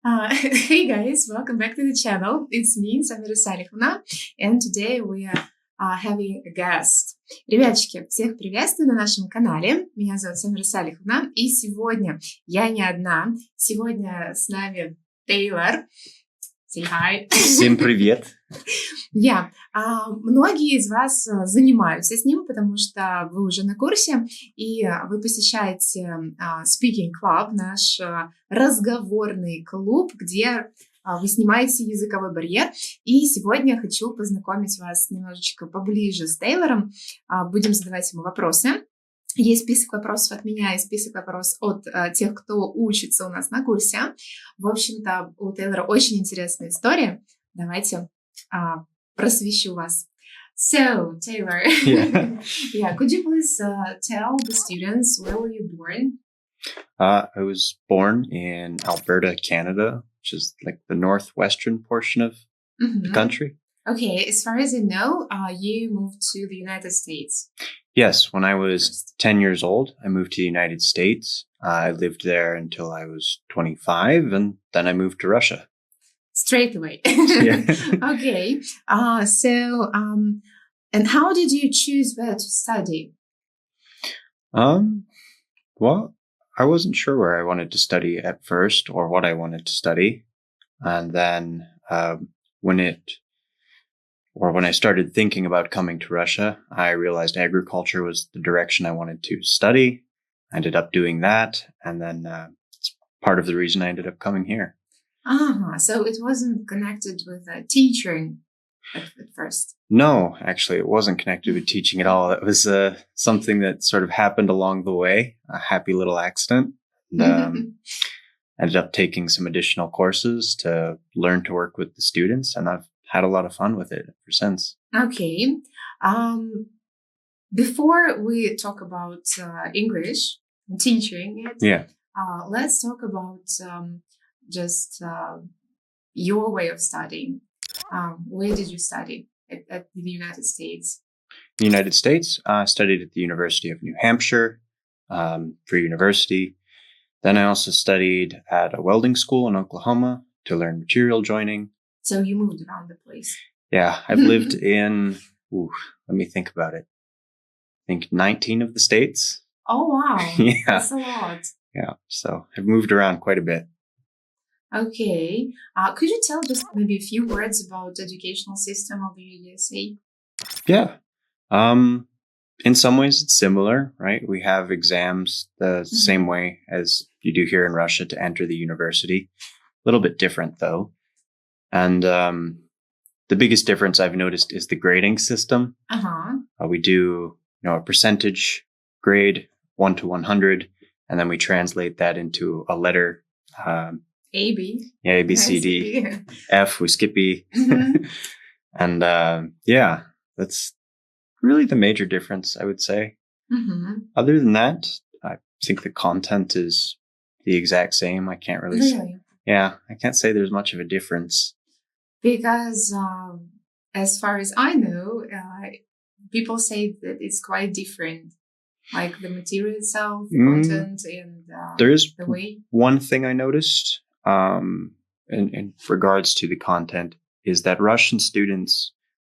Hey guys, welcome back to the channel. It's me, Самирой, and today we are having a guest. Ребятчики, всех приветствую на нашем канале. Меня зовут Самирой, и сегодня я не одна. Сегодня с нами Тейлор. Say hi. Всем привет. Многие из вас занимаются с ним, потому что вы уже на курсе, и вы посещаете Speaking Club, наш разговорный клуб, где вы снимаете языковой барьер. И сегодня я хочу познакомить вас немножечко поближе с Тейлором. Будем задавать ему вопросы. Есть список вопросов от меня и список вопросов от тех, кто учится у нас на курсе. В общем-то, у Тейлора очень интересная история. Давайте просвещу вас. So, Taylor, could you please tell the students where were you born? I was born in Alberta, Canada, which is like the northwestern portion of the country. Okay, as far as I know, you moved to the United States. Yes, when I was 10 years old, I moved to the United States. I lived there until I was 25, and then I moved to Russia. Straight away. Yeah. Okay, and how did you choose where to study? Well, I wasn't sure where I wanted to study at first or what I wanted to study. And then when I started thinking about coming to Russia, I realized agriculture was the direction I wanted to study. I ended up doing that. And then it's part of the reason I ended up coming here. So it wasn't connected with teaching at first? No, actually, it wasn't connected with teaching at all. It was something that sort of happened along the way, a happy little accident. And, ended up taking some additional courses to learn to work with the students, and I've had a lot of fun with it ever since. Okay. Before we talk about English and teaching it, let's talk about just your way of studying. Where did you study at the United States? The United States, I studied at the University of New Hampshire for university. Then I also studied at a welding school in Oklahoma to learn material joining. So you moved around the place. Yeah, I've lived in, let me think about it. I think 19 of the states. Oh, wow. Yeah. That's a lot. Yeah, so I've moved around quite a bit. Okay. Could you tell just maybe a few words about the educational system of the USA? Yeah. In some ways it's similar, right? We have exams the same way as you do here in Russia to enter the university. A little bit different though. And the biggest difference I've noticed is the grading system. We do, a percentage grade, 1 to 100, and then we translate that into a letter. A, B. Yeah, A, B, C, D. F, we skip E. And that's really the major difference, I would say. Other than that, I think the content is the exact same. I can't really say. Yeah, I can't say there's much of a difference. Because as far as I know, people say that it's quite different. Like the material itself, the content, and there's the way. One thing I noticed in regards to the content is that Russian students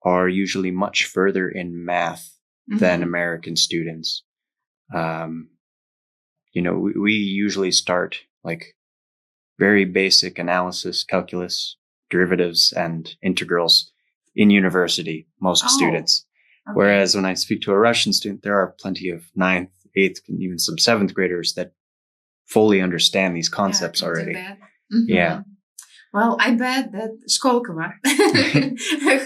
are usually much further in math than American students. We usually start like very basic analysis, calculus, derivatives, and integrals in university, most students. Okay. Whereas when I speak to a Russian student, there are plenty of 9th, 8th, and even some 7th graders that fully understand these concepts already. Yeah. Well, I bet that Školkovо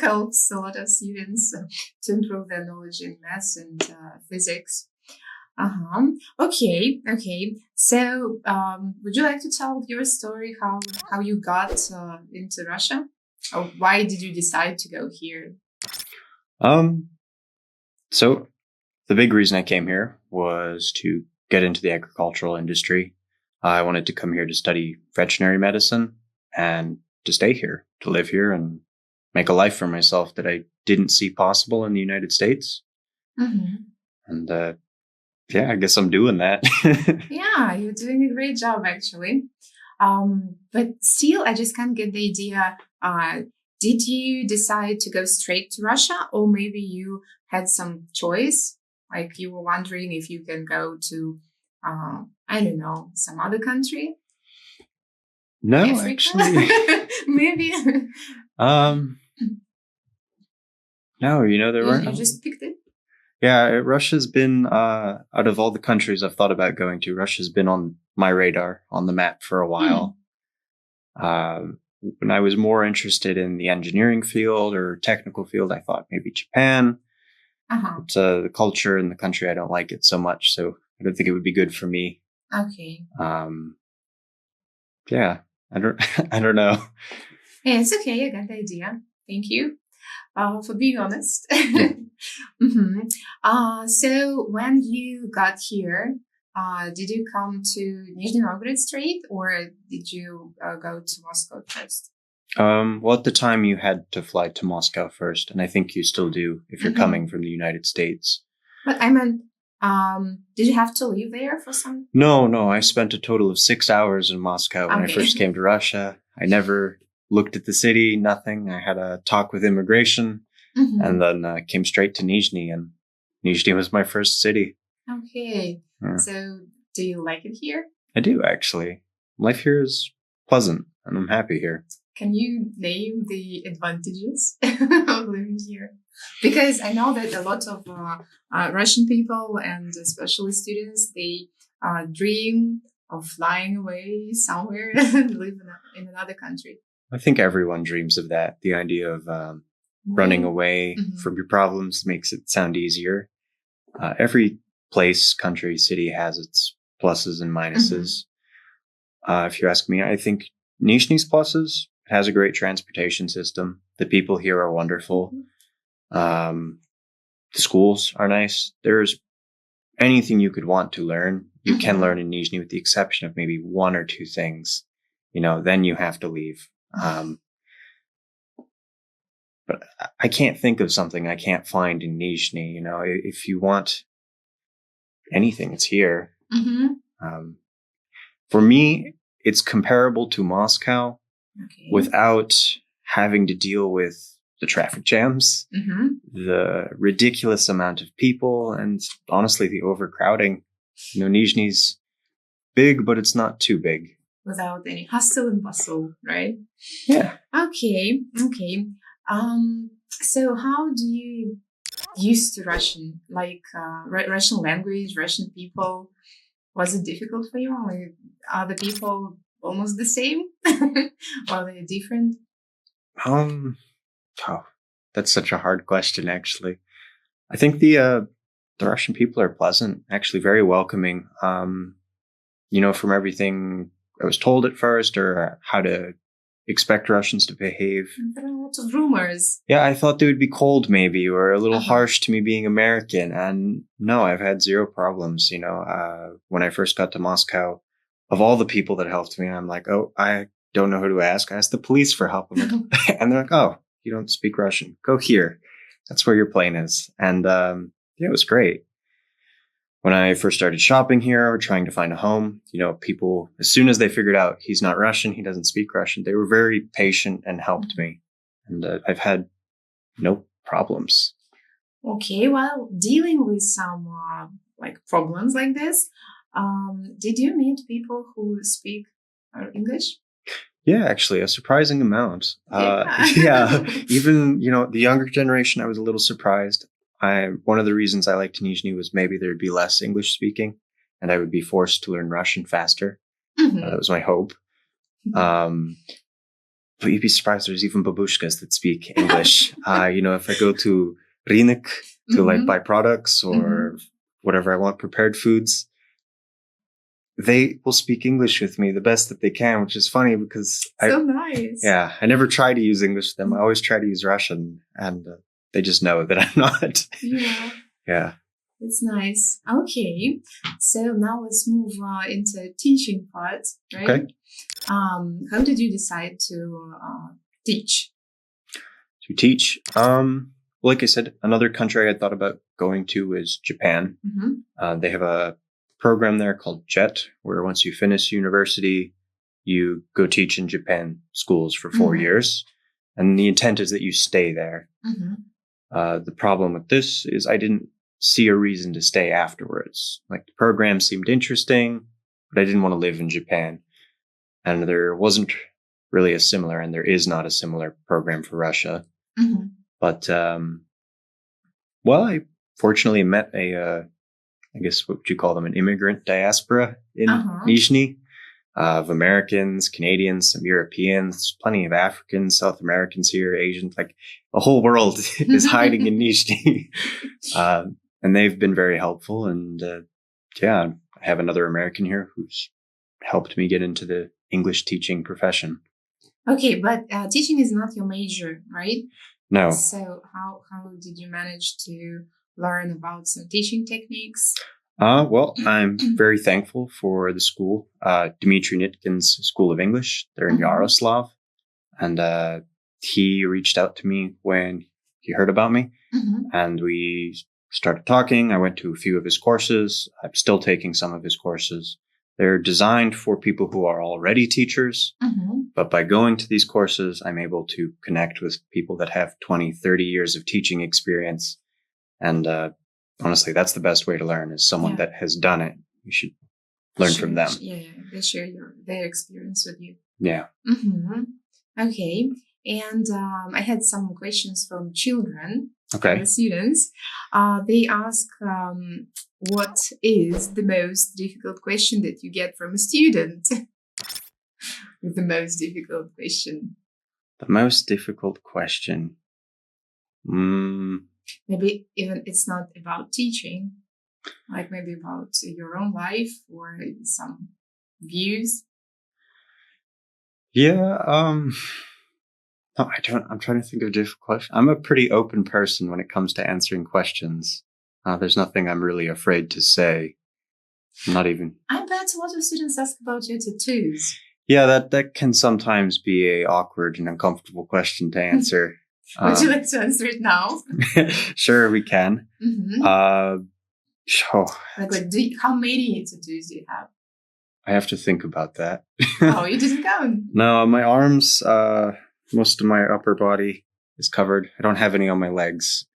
helps a lot of students to improve their knowledge in maths and physics. Okay. So, would you like to tell your story, how you got into Russia? Or why did you decide to go here? So the big reason I came here was to get into the agricultural industry. I wanted to come here to study veterinary medicine and to stay here, to live here and make a life for myself that I didn't see possible in the United States. And I guess I'm doing that. Yeah, you're doing a great job, actually. But still, I just can't get the idea. Did you decide to go straight to Russia, or maybe you had some choice? Like you were wondering if you can go to, I don't know, some other country? No, Africa? actually. Maybe. No, there weren't. You just picked it? Yeah, Russia's been, out of all the countries I've thought about going to, Russia's been on my radar, on the map for a while. When I was more interested in the engineering field or technical field, I thought maybe Japan. But the culture in the country, I don't like it so much, so I don't think it would be good for me. Okay. Yeah, I don't know. Yeah, it's okay. I got the idea. Thank you for being honest. So when you got here, did you come to Nizhny Novgorod straight, or did you go to Moscow first? Well, at the time you had to fly to Moscow first, and I think you still do if you're coming from the United States. But I meant, did you have to live there for some? No. I spent a total of 6 hours in Moscow when I first came to Russia. I never looked at the city, nothing. I had a talk with immigration, and then came straight to Nizhny, and Nizhny was my first city. Okay. Yeah. So do you like it here? I do, actually. Life here is pleasant, and I'm happy here. Can you name the advantages of living here? Because I know that a lot of Russian people, and especially students, they dream of flying away somewhere and live in another country. I think everyone dreams of that. The idea of running away from your problems makes it sound easier. Every place, country, city has its pluses and minuses. If you ask me, I think Nizhny's pluses. It has a great transportation system. The people here are wonderful. The schools are nice. There's anything you could want to learn, you can learn in Nizhny, with the exception of maybe one or two things. Then you have to leave. But I can't think of something I can't find in Nizhny. If you want anything, it's here. For me, it's comparable to Moscow without having to deal with the traffic jams, the ridiculous amount of people, and honestly, the overcrowding. Nizhny's big, but it's not too big. Without any hustle and bustle, right? Yeah. Okay. So how do you used to Russian, like Russian language, Russian people? Was it difficult for you? Or are the people almost the same? Or are they different? That's such a hard question, actually. I think the Russian people are pleasant, actually very welcoming. From everything I was told at first, or how to expect Russians to behave. There are lots of rumors. Yeah, I thought they would be cold maybe, or a little harsh to me being American. And no, I've had zero problems. When I first got to Moscow, of all the people that helped me, I'm like, oh, I don't know who to ask. I asked the police for help. And they're like, oh, you don't speak Russian. Go here. That's where your plane is. And it was great. When I first started shopping here or trying to find a home, people, as soon as they figured out he's not Russian, he doesn't speak Russian, they were very patient and helped me. And I've had no problems. Okay, well, dealing with some problems like this, did you meet people who speak English? Yeah, actually, a surprising amount. Yeah, even, the younger generation, I was a little surprised. One of the reasons I liked Nizhny was maybe there'd be less English speaking and I would be forced to learn Russian faster. That was my hope. But you'd be surprised there's even babushkas that speak English. If I go to rynek to buy products or whatever I want, prepared foods, they will speak English with me the best that they can, which is funny because nice. Yeah, I never try to use English with them. I always try to use Russian, and they just know that I'm not. Yeah. It's nice. Okay. So now let's move into teaching part, right? Okay. How did you decide to teach? To teach? Like I said, another country I thought about going to is Japan. They have a program there called JET, where once you finish university, you go teach in Japan schools for 4 years, and the intent is that you stay there. The problem with this is I didn't see a reason to stay afterwards. Like, the program seemed interesting, but I didn't want to live in Japan. And there wasn't really a similar, and there is not a similar program for Russia. But, well, I fortunately met I guess, what would you call them, an immigrant diaspora in Nizhny, of Americans, Canadians, some Europeans, plenty of Africans, South Americans here, Asians, like the whole world is hiding in Nizhny. And they've been very helpful. And I have another American here who's helped me get into the English teaching profession. Okay, but teaching is not your major, right? No. So how did you manage to learn about some teaching techniques? Well, I'm very thankful for the school, Dmitry Nitkin's School of English. They're in Yaroslav. And he reached out to me when he heard about me. And we started talking. I went to a few of his courses. I'm still taking some of his courses. They're designed for people who are already teachers. But by going to these courses, I'm able to connect with people that have 20, 30 years of teaching experience. And honestly, that's the best way to learn, is someone that has done it. You should learn from them. Yeah, they share their experience with you. Yeah. Okay. And I had some questions from children, Okay. students. They ask, what is the most difficult question that you get from a student? The most difficult question. The most difficult question. Maybe even it's not about teaching, like maybe about your own life or some views. Yeah. No, I don't. I'm trying to think of a difficult question. I'm a pretty open person when it comes to answering questions. There's nothing I'm really afraid to say. Not even. I bet a lot of students ask about your tattoos. Yeah, that can sometimes be a awkward and uncomfortable question to answer. Would you like to answer it now? Sure, we can. How many tattoos do you have? I have to think about that. Oh, you didn't count? No, my arms, most of my upper body is covered. I don't have any on my legs.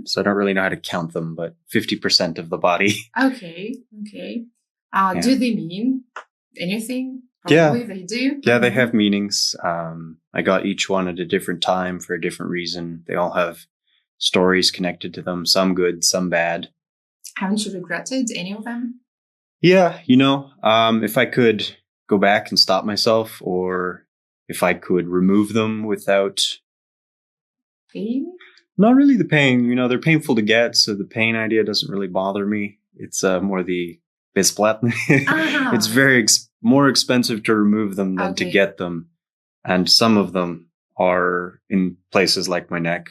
So I don't really know how to count them, but 50% of the body. Okay. Do they mean anything? Probably they do. Yeah, they have meanings. I got each one at a different time for a different reason. They all have stories connected to them, some good, some bad. Haven't you regretted any of them? Yeah, if I could go back and stop myself, or if I could remove them without pain? Not really the pain. They're painful to get, so the pain idea doesn't really bother me. It's more the besplatny. It's very more expensive to remove them than to get them. And some of them are in places like my neck,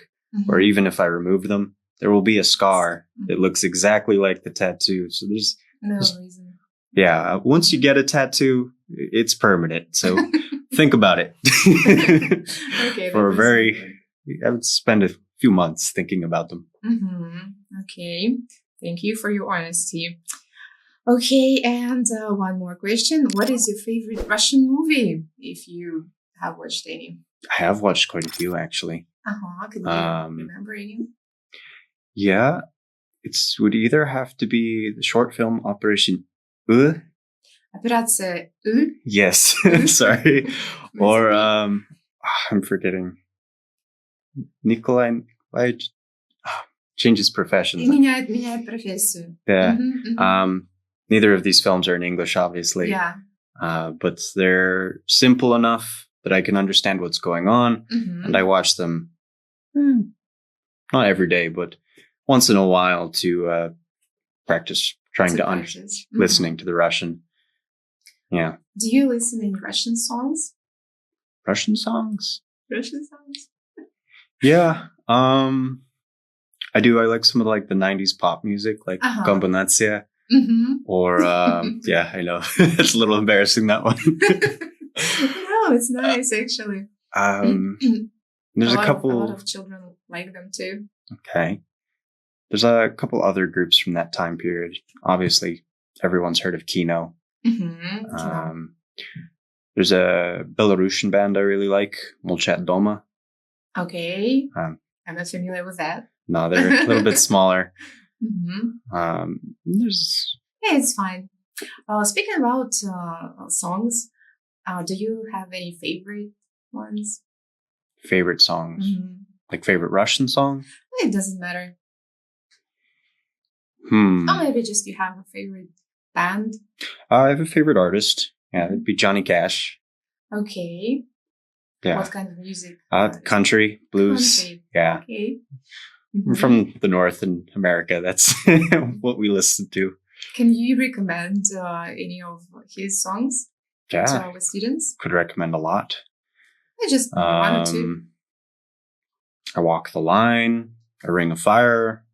or even if I remove them, there will be a scar that looks exactly like the tattoo. So there's no reason. Yeah. Once you get a tattoo, it's permanent. So think about it. Okay. I would spend a few months thinking about them. Okay. Thank you for your honesty. Okay, and one more question. What is your favorite Russian movie, if you have watched any? I have watched quite a few, actually. Can you remember any? Yeah. It would either have to be the short film Operation Операция U? Yes. Sorry. Or, I'm forgetting. Nikolai changes professions. Меняет профессию. Yeah. Neither of these films are in English, obviously. Yeah. But they're simple enough that I can understand what's going on. And I watch them not every day, but once in a while to practice listening to the Russian. Yeah. Do you listen in Russian songs? Russian songs? Russian songs? Yeah. I do. I like some of the 90s pop music, like Kombinatsiya. Or, yeah, I know. It's a little embarrassing, that one. No, it's nice, actually. There's a lot of children like them too. Okay. There's a couple other groups from that time period. Obviously, everyone's heard of Kino. There's a Belarusian band I really like, Molchat Doma. Okay. I'm not familiar with that. No, they're a little bit smaller. Mm-hmm. There's... Yeah, it's fine. Speaking about songs, do you have any favorite ones? Favorite songs? Mm-hmm. Like favorite Russian song? It doesn't matter. Or maybe just you have a favorite band? I have a favorite artist. Yeah, it'd be Johnny Cash. Okay. Yeah. What kind of music? Country, blues. Country. Yeah. Okay. We're from the North in America. That's what we listen to. Can you recommend any of his songs to our students? Could recommend a lot. Just one or two. I Walk the Line, A Ring of Fire.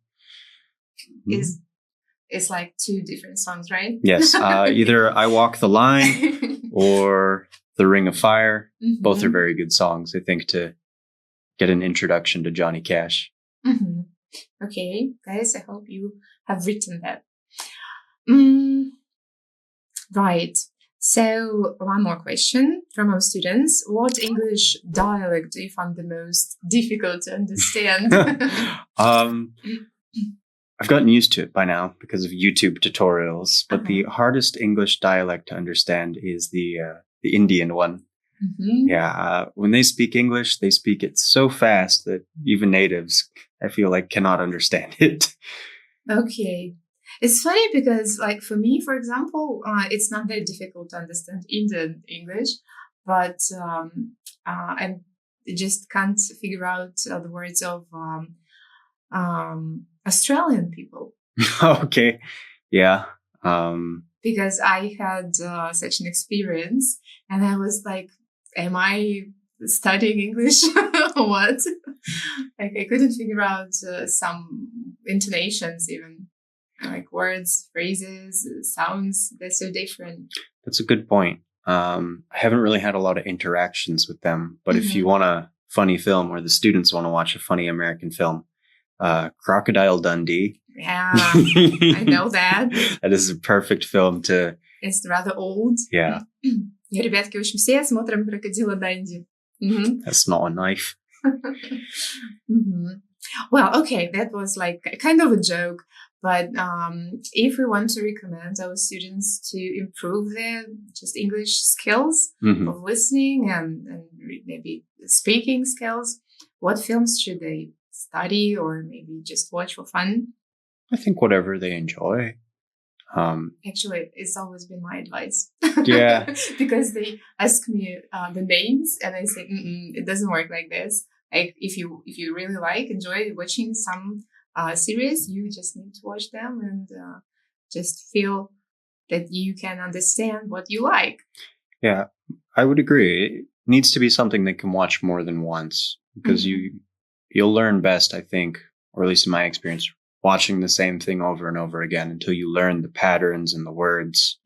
It's like two different songs, right? Yes. Either I Walk the Line or The Ring of Fire. Mm-hmm. Both are very good songs, I think, to get an introduction to Johnny Cash. Mm-hmm. Okay, guys, I hope you have written that. Right. So one more question from our students. What English dialect do you find the most difficult to understand? I've gotten used to it by now because of YouTube tutorials, but the hardest English dialect to understand is the Indian one. Mm-hmm. Yeah, when they speak English, they speak it so fast that even natives, I feel like, cannot understand it. Okay. It's funny because, like, for me, for example, it's not very difficult to understand Indian English, but I just can't figure out the words of Australian people. Okay. Yeah. Because I had such an experience and I was like, am I studying English or what? Like, I couldn't figure out some intonations even. Like words, phrases, sounds, they're so different. That's a good point. I haven't really had a lot of interactions with them, but if you want a funny film or the students want to watch a funny American film, Crocodile Dundee. Yeah, I know that. That is a perfect film to... It's rather old. Yeah. Ребятки, в общем, все смотрим Крокодила Данди. That's not a knife. Well, okay, that was like kind of a joke. But if we want to recommend our students to improve their just English skills of listening and maybe speaking skills, what films should they study or maybe just watch for fun? I think whatever they enjoy. Actually, it's always been my advice. Yeah. Because they ask me the names and I say, it doesn't work like this. Like if you really enjoy watching some series, you just need to watch them and just feel that you can understand what you like. Yeah, I would agree. It needs to be something that can watch more than once because you'll learn best, I think, or at least in my experience, watching the same thing over and over again until you learn the patterns and the words.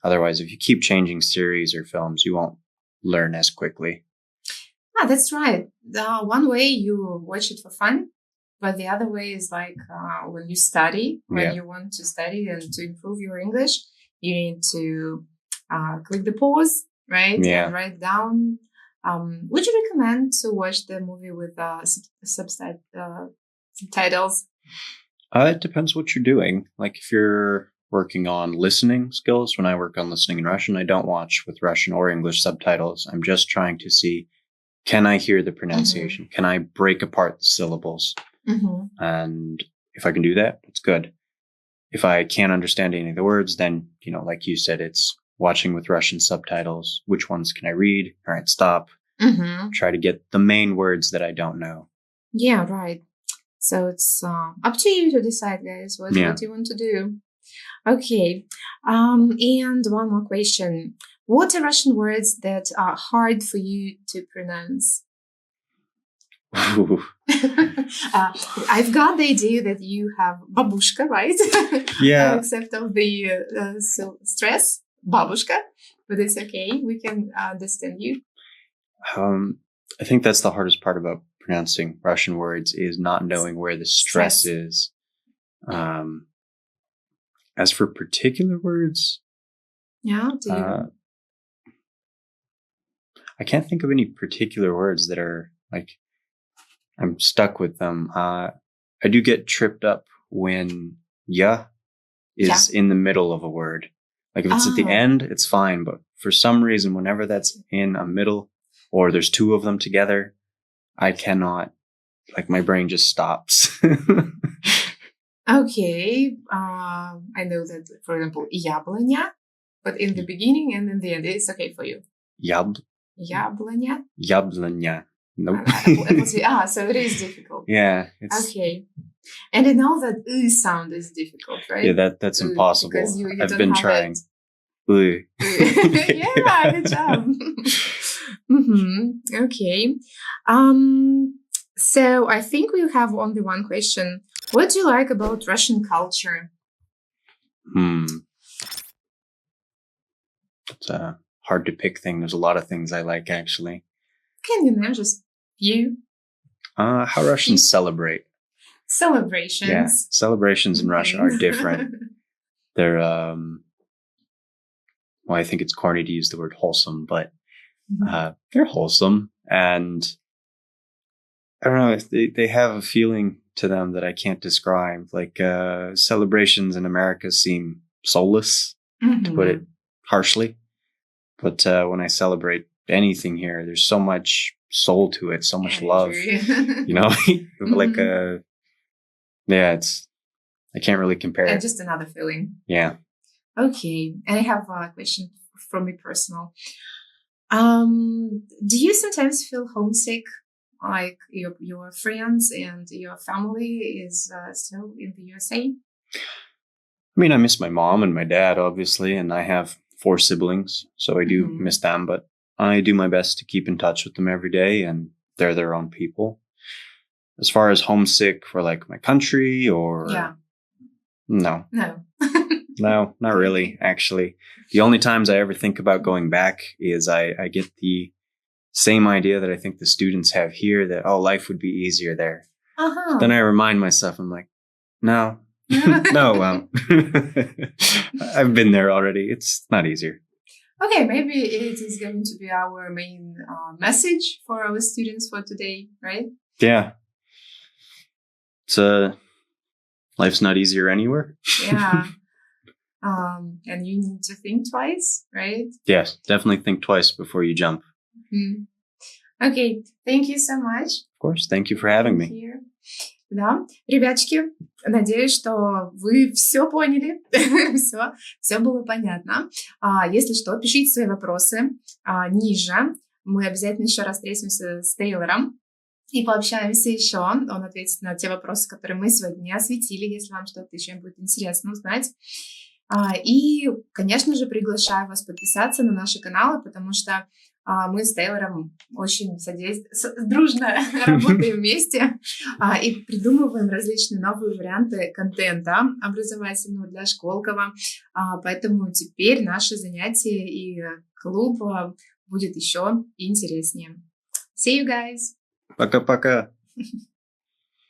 Otherwise, if you keep changing series or films, you won't learn as quickly. That's right. One way you watch it for fun. But the other way is like when you study, when you want to study and to improve your English, you need to click the pause, right? Yeah. And write down. Would you recommend to watch the movie with subtitles? It depends what you're doing. Like if you're working on listening skills, when I work on listening in Russian, I don't watch with Russian or English subtitles. I'm just trying to see, can I hear the pronunciation? Can I break apart the syllables? And if I can do that, it's good. If I can't understand any of the words, then, like you said, it's watching with Russian subtitles. Which ones can I read? All right, stop. Try to get the main words that I don't know. Yeah, right. So it's up to you to decide, guys, what you want to do. Okay. And one more question. What are Russian words that are hard for you to pronounce? I've got the idea that you have babushka, right? Yeah. Except of the stress, babushka, but it's okay. We can understand you. I think that's the hardest part about pronouncing Russian words is not knowing where the stress is. As for particular words, I can't think of any particular words that are like, I'm stuck with them. I do get tripped up when ya is in the middle of a word. Like if it's at the end, it's fine. But for some reason, whenever that's in a middle or there's two of them together, I cannot, like my brain just stops. Okay. I know that, for example, яблоня, but in the beginning and in the end, it's okay for you. Яблоня. Яблоня. Nope. So it is difficult. Yeah. Okay. And I know that sound is difficult, right? Yeah, that's impossible. Because you I've don't been have trying. Yeah, good job. Okay. So I think we have only one question. What do you like about Russian culture? It's a hard to pick thing. There's a lot of things I like, actually. Can you name just few? How Russians celebrate. Celebrations. Yeah, celebrations in Russia are different. They're, well, I think it's corny to use the word wholesome, but they're wholesome. And I don't know, they have a feeling to them that I can't describe. Like celebrations in America seem soulless, to put it harshly. But when I celebrate anything here, there's so much soul to it, so much love. You know, like I can't really compare it. Just another feeling. Yeah. Okay. And I have a question from me personal. Do you sometimes feel homesick? Like your friends and your family is still in the USA? I mean, I miss my mom and my dad, obviously, and I have 4 siblings, so I do miss them, but I do my best to keep in touch with them every day, and they're their own people. As far as homesick for like my country or... No. No, not really, actually. The only times I ever think about going back is I get the same idea that I think the students have here that, oh, life would be easier there. Then I remind myself, I'm like, no, well, I've been there already. It's not easier. Okay, maybe it is going to be our main message for our students for today, right? Yeah. It's life's not easier anywhere. Yeah. And you need to think twice, right? Yes, definitely think twice before you jump. Okay, thank you so much. Of course, thank you for having me. Да, ребяточки, надеюсь, что вы все поняли, все было понятно. Если что, пишите свои вопросы ниже. Мы обязательно еще раз встретимся с Тейлором и пообщаемся еще. Он ответит на те вопросы, которые мы сегодня не осветили, если вам что-то еще будет интересно узнать. И, конечно же, приглашаю вас подписаться на наши каналы, потому что мы с Тейлором очень дружно работаем вместе и придумываем различные новые варианты контента образовательного для Школково. Поэтому теперь наши занятия и клуб будет еще интереснее. See you guys! Пока-пока!